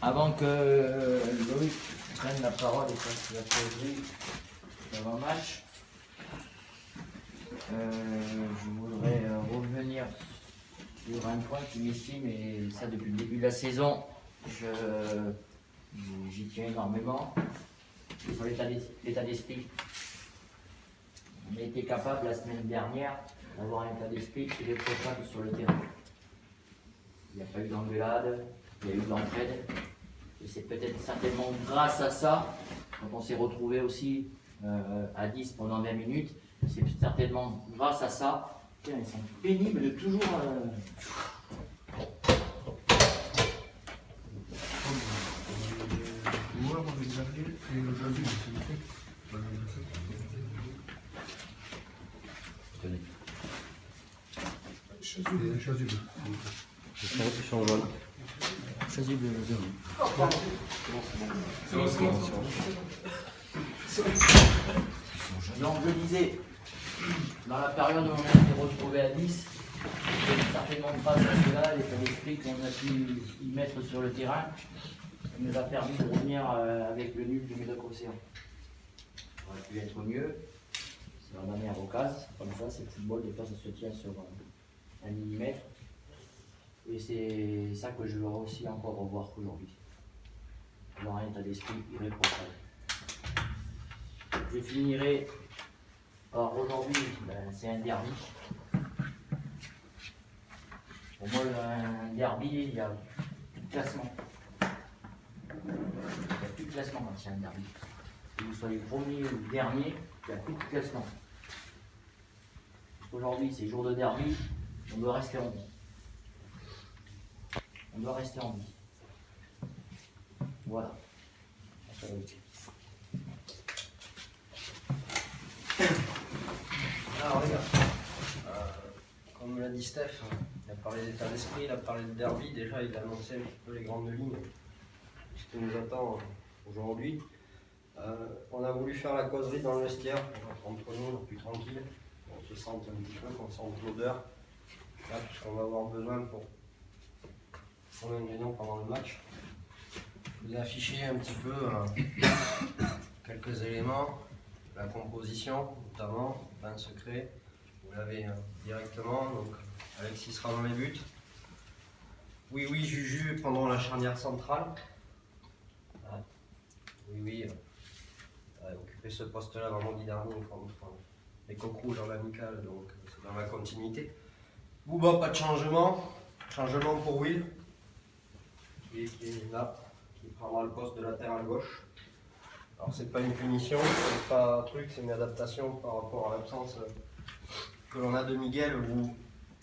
Avant que Loïc prenne la parole et fasse la causerie d'avant-match, je voudrais revenir sur un point qui m'estime, et ça depuis le début de la saison, j'y tiens énormément, c'est sur l'état d'esprit. On a été capable la semaine dernière d'avoir un état d'esprit irréprochable sur le terrain. Il n'y a pas eu d'engueulade, il y a eu de l'entraide. Et c'est peut-être certainement grâce à ça, quand on s'est retrouvé aussi à 10 pendant 20 minutes, c'est certainement grâce à ça. Tiens, ils sont pénibles de toujours. Chasuble. Donc je disais, dans la période où on s'est retrouvé à 10, c'est certainement grâce à cela, l'état d'esprit qu'on a pu y mettre sur le terrain, qui nous a permis de revenir avec le nul du Médoc-Océan. Ça aurait pu être mieux, c'est la dernière occasion, comme ça, c'est le football, des fois ça se tient sur 1 millimètre. Et c'est ça que je veux aussi encore revoir aujourd'hui. Avoir un état d'esprit irréprochable. Je finirai par aujourd'hui, c'est un derby. Pour moi, un derby, il n'y a plus de classement. Il n'y a plus de classement quand il y a un derby. Que vous soyez premier ou dernier, il n'y a plus de classement. Aujourd'hui, c'est jour de derby, on doit rester en vie. On doit rester en vie. Voilà. Alors regarde, comme l'a dit Steph, il a parlé d'état d'esprit, il a parlé de derby, déjà il a annoncé un petit peu les grandes lignes, ce qui nous attend aujourd'hui. On a voulu faire la causerie dans le vestiaire, entre nous, plus tranquille, on se sente un petit peu, qu'on sente l'odeur, là, tout ce qu'on va avoir besoin pour son ingrédient pendant le match. Je vous ai affiché un petit peu quelques éléments, la composition notamment, bain secret, vous l'avez directement, donc Alexis sera dans les buts. Oui, Juju pendant la charnière centrale. Oui, occuper ce poste-là vendredi dernier contre les Coqs Rouges en amical, donc c'est dans la continuité. Bouba, pas de changement. Changement pour Will, qui est là, qui prendra le poste de latéral gauche. Alors c'est pas une punition, c'est pas un truc, c'est une adaptation par rapport à l'absence que l'on a de Miguel, où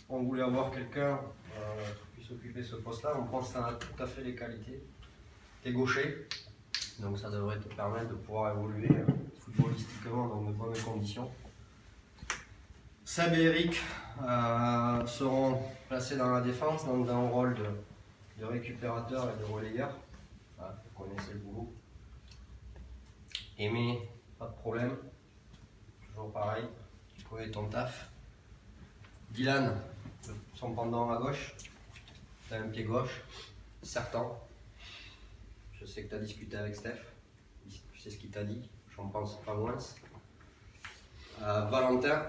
on voulait avoir quelqu'un qui puisse occuper ce poste-là. On pense que ça a tout à fait les qualités. T'es gaucher, donc ça devrait te permettre de pouvoir évoluer footballistiquement dans de bonnes conditions. Seb et Eric seront placés dans la défense, donc dans un rôle de récupérateur et de relayeur. Voilà, vous connaissez le boulot. Aimé, pas de problème. Toujours pareil, tu connais ton taf. Dylan, son pendant à gauche. Tu as un pied gauche, certain. Je sais que tu as discuté avec Steph. Tu sais ce qu'il t'a dit, j'en pense pas moins. Valentin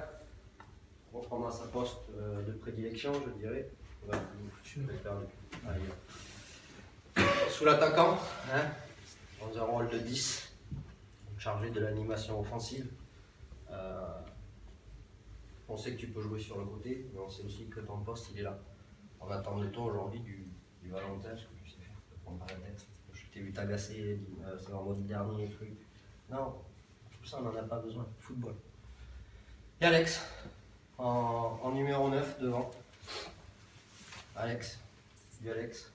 reprendra sa poste de prédilection, je dirais. Ouais, je vais faire sous l'attaquant, dans un rôle de 10, chargé de l'animation offensive. On sait que tu peux jouer sur le côté, mais on sait aussi que ton poste il est là. On attend de toi aujourd'hui du Valentin, ce que tu sais faire, te prendre par la tête. Je t'ai vu t'agacer, c'est vendredi dernier, truc. Non, tout ça on n'en a pas besoin, football. Et Alex, en numéro 9 devant. Alex, du Alex.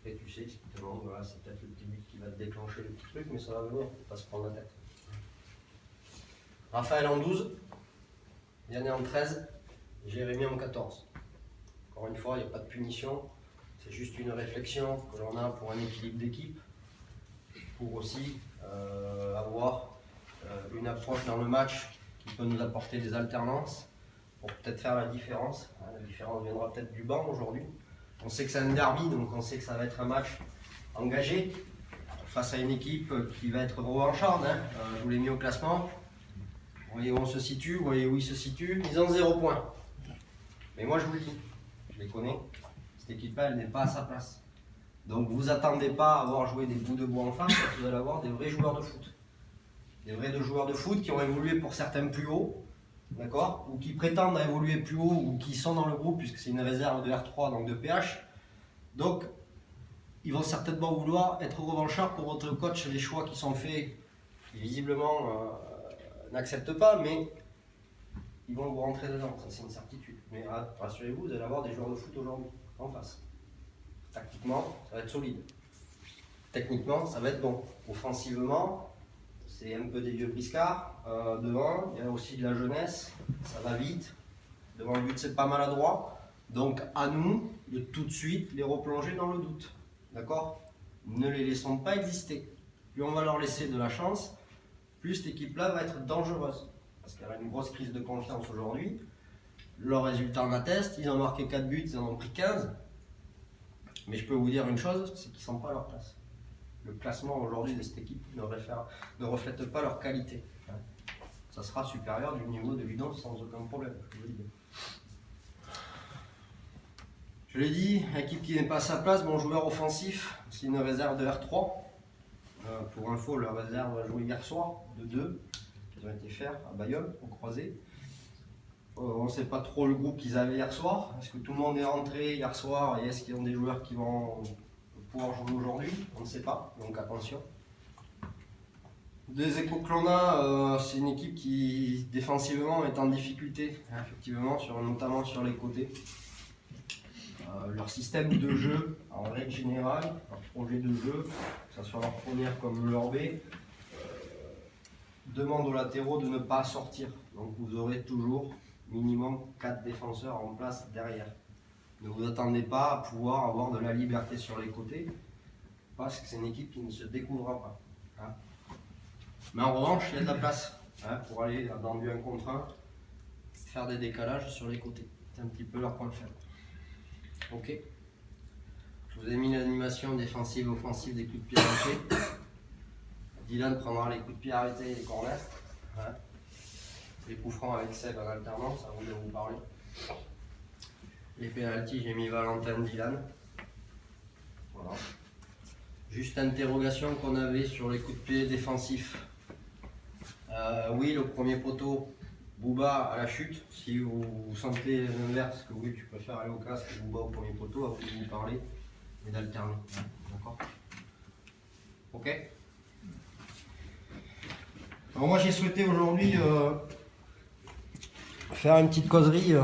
Et tu sais ce qui te demande, voilà, c'est peut-être le petit but qui va te déclencher le petit truc, mais ça va venir, faut pas se prendre la tête. Raphaël en 12, Yanné en 13, Jérémy en 14. Encore une fois, il n'y a pas de punition, c'est juste une réflexion que l'on a pour un équilibre d'équipe, pour aussi avoir approche dans le match qui peut nous apporter des alternances pour peut-être faire la différence. La différence viendra peut-être du banc aujourd'hui. On sait que c'est un derby, donc on sait que ça va être un match engagé face à une équipe qui va être revancharde. Je vous l'ai mis au classement. Vous voyez où on se situe, vous voyez où ils se situent. Ils ont 0 points. Mais moi je vous le dis, je les connais, cette équipe-là elle n'est pas à sa place. Donc vous attendez pas à avoir joué des bouts de bois en face, vous allez avoir des vrais joueurs de foot. Des vrais joueurs de foot qui ont évolué pour certains plus haut, d'accord, ou qui prétendent à évoluer plus haut, ou qui sont dans le groupe, puisque c'est une réserve de R3, donc de PH. Donc, ils vont certainement vouloir être revanchards pour votre coach, les choix qui sont faits, qui visiblement n'acceptent pas, mais ils vont vous rentrer dedans, ça c'est une certitude. Mais rassurez-vous, vous allez avoir des joueurs de foot aujourd'hui, en face. Tactiquement, ça va être solide. Techniquement, ça va être bon. Offensivement, c'est un peu des vieux briscards. Devant, il y a aussi de la jeunesse, ça va vite. Devant le but, c'est pas maladroit. Donc, à nous de tout de suite les replonger dans le doute. D'accord? Ne les laissons pas exister. Plus on va leur laisser de la chance, plus cette équipe-là va être dangereuse. Parce qu'elle a une grosse crise de confiance aujourd'hui. Leurs résultats en attestent. Ils ont marqué 4 buts, ils en ont pris 15. Mais je peux vous dire une chose, c'est qu'ils ne sont pas à leur place. Le classement aujourd'hui de cette équipe ne reflète pas leur qualité. Ça sera supérieur du niveau de Ludon sans aucun problème. Je l'ai dit, équipe qui n'est pas à sa place, bon joueur offensif, c'est une réserve de R3. Pour info, la réserve a joué hier soir de 2. Ils ont été faire à Bayonne, au croisé. On ne sait pas trop le groupe qu'ils avaient hier soir. Est-ce que tout le monde est rentré hier soir et est-ce qu'ils ont des joueurs qui vont pouvoir jouer aujourd'hui? On ne sait pas, donc attention. Des échos que l'on a, c'est une équipe qui défensivement est en difficulté, effectivement, notamment sur les côtés. Leur système de jeu, en règle générale, leur projet de jeu, que ce soit leur première comme leur B, demande aux latéraux de ne pas sortir. Donc vous aurez toujours minimum 4 défenseurs en place derrière. Ne vous attendez pas à pouvoir avoir de la liberté sur les côtés, parce que c'est une équipe qui ne se découvrira pas. Mais en revanche, il y a de la place pour aller dans du 1 contre 1, faire des décalages sur les côtés. C'est un petit peu leur point faible. Ok. Je vous ai mis l'animation défensive et offensive des coups de pied arrêtés. Dylan prendra les coups de pied arrêtés et les corners. Les coups francs avec Seb en alternance, avant de vous parler. Les pénaltys, j'ai mis Valentin, Dylan. Voilà. Juste interrogation qu'on avait sur les coups de pied défensifs. Oui, le premier poteau, Bouba à la chute. Si vous sentez l'inverse, que oui, tu préfères aller au casque et Bouba au premier poteau, à vous de vous parler et d'alterner. D'accord? Ok? Alors moi j'ai souhaité aujourd'hui faire une petite causerie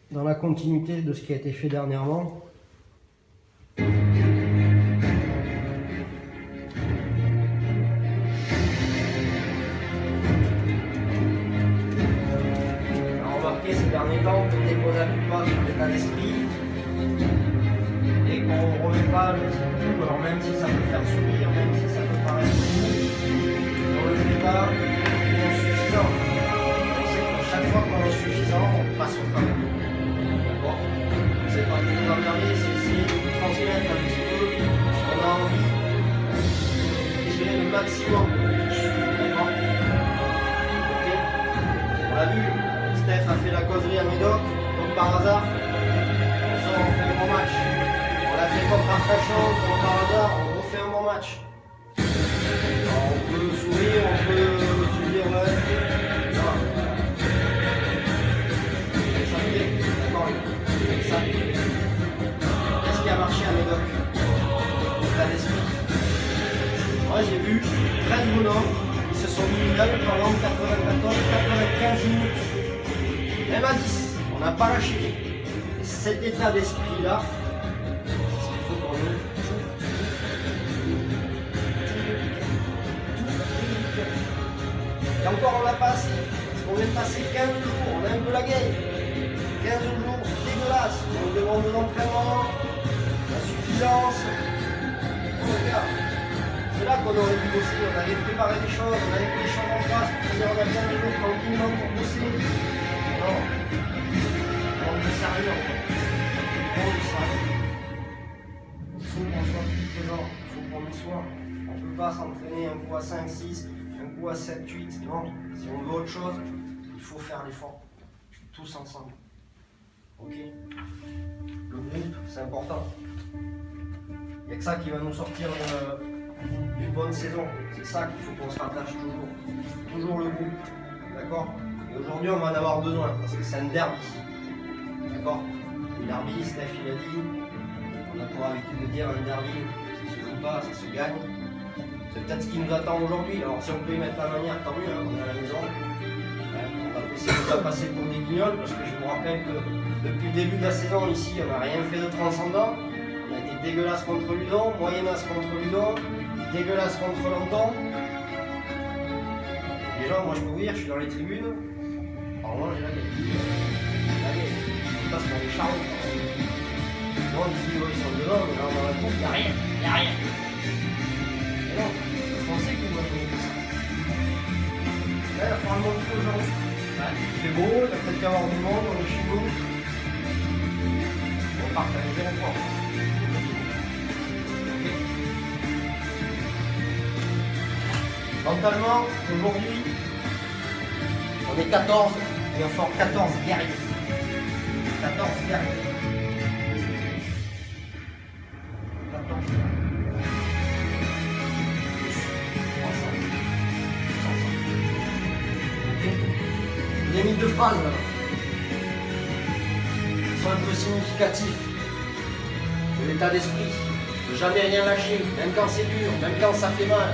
dans la continuité de ce qui a été fait dernièrement. On a remarqué ces derniers temps que dès qu'on n'appuie pas sur l'état d'esprit et qu'on ne remet pas le petit coup, alors même si ça peut faire sourire, même si ça peut paraître fou, on ne le fait pas, on est insuffisant. On sait que chaque fois qu'on est suffisant, on passe au travail. D'accord? C'est pas de nous emmerder, c'est essayer de vous transmettre un petit peu ce qu'on a envie de tirer le maximum. D'accord? Ok? On l'a vu, Steph a fait la causerie à Médoc, comme par hasard, on fait un bon match. On l'a fait contre Arcachon, comme par hasard, on refait un bon match. Alors, on peut sourire, on peut se dire ouais, non. Ça me plaît, d'accord, ça. Qu'est-ce qui a marché à Médoc? L'état d'esprit. Moi j'ai vu 13 bonhommes qui se sont mis là pendant 94-95 minutes. Même à 10, on n'a pas lâché. Et cet état d'esprit-là, c'est ce qu'il faut pour nous. Et encore on la passe, parce qu'on vient de passer 15 jours, on a un peu la gueule. 15 jours dégueulasses, on demande de l'entraînement, la suffisance, qu'on aurait dû bosser. On avait préparé des choses, on avait mis les choses en place pour se dire on a bien des jours tranquillement pour bosser. Non. On est sérieux. Trop de ça. Il faut qu'on soit plus présent. Il faut qu'on y soit. On ne peut pas s'entraîner un coup à 5, 6, un coup à 7, 8. Non. Si on veut autre chose, il faut faire l'effort. Tous ensemble. Ok. Le groupe, c'est important. Il n'y a que ça qui va nous sortir d'une bonne saison. C'est ça qu'il faut qu'on se rattache toujours. Toujours le groupe. D'accord? Et aujourd'hui, on va en avoir besoin parce que c'est un derby. D'accord? Le derby, Steph, il a dit, on a pour habitude de dire un derby, ça se joue pas, ça se gagne. C'est peut-être ce qui nous attend aujourd'hui. Alors, si on peut y mettre la manière, tant mieux, hein, on est à la maison. On va essayer de ne pas passer pour des guignols parce que je vous rappelle que depuis le début de la saison, ici, on n'a rien fait de transcendant. On a été dégueulasse contre Ludon, moyennasse contre Ludon, dégueulasse contre London. Les gens, moi je peux vous dire, je suis dans les tribunes. Alors moi j'ai la gueule. Je passe dans les charles. Moi on dit ils sont devant, mais là dans la cour, il n'y a rien. Il n'y a rien. Et non, les Français qui nous ont donné ça. Là, il va falloir le montrer aux gens. Il fait beau, il va peut-être y avoir du monde, on est chez nous. On part à les 0 points. Mentalement, aujourd'hui, on est 14, il va falloir 14 guerriers. 14 guerriers. 14 guerriers. Ensemble. Ok. Des mythes de phrases là. Ils sont un peu significatifs de l'état d'esprit, de jamais rien lâcher, même quand c'est dur, même quand ça fait mal.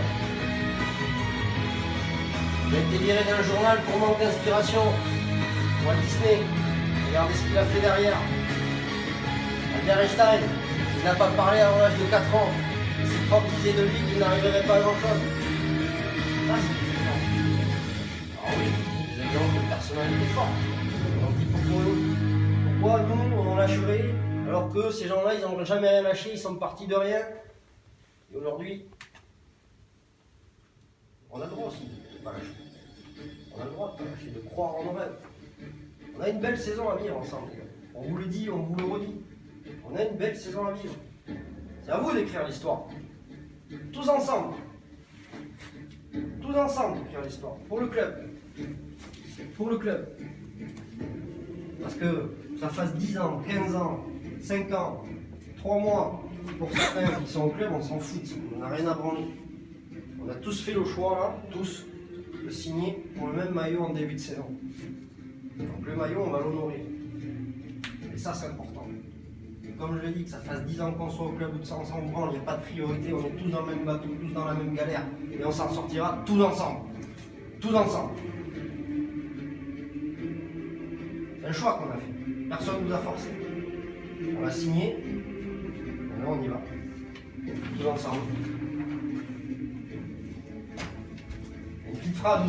Il a été viré d'un journal pour manque d'inspiration. Walt Disney, regardez ce qu'il a fait derrière. Albert Einstein, il n'a pas parlé avant l'âge de 4 ans. Ses profs disaient de lui qu'il n'arriverait pas à grand chose. Ça, c'est des exemples. Ah oui, des exemples de personnalité forte. On se dit pourquoi nous, on lâcherait alors que ces gens-là, ils n'ont jamais rien lâché, ils sont partis de rien. Et aujourd'hui, on a le droit aussi de ne pas lâcher. On a le droit de ne pas lâcher, de croire en nos rêves. On a une belle saison à vivre ensemble, les gars. On vous le dit, on vous le redit. On a une belle saison à vivre. C'est à vous d'écrire l'histoire. Tous ensemble. Tous ensemble d'écrire l'histoire. Pour le club. Pour le club. Parce que ça fasse 10 ans, 15 ans, 5 ans, 3 mois, pour certains qui sont au club, on s'en fout. On n'a rien à branler. On a tous fait le choix, là, tous, de signer pour le même maillot en début de saison. Donc le maillot, on va l'honorer. Et ça, c'est important. Et comme je l'ai dit, que ça fasse 10 ans qu'on soit au club ou que ça, on s'en branle, il n'y a pas de priorité, on est tous dans le même bateau, tous dans la même galère. Et on s'en sortira tous ensemble. Tous ensemble. C'est un choix qu'on a fait. Personne ne nous a forcé. On l'a signé. Maintenant, on y va. Tous ensemble. Une petite phrase aussi.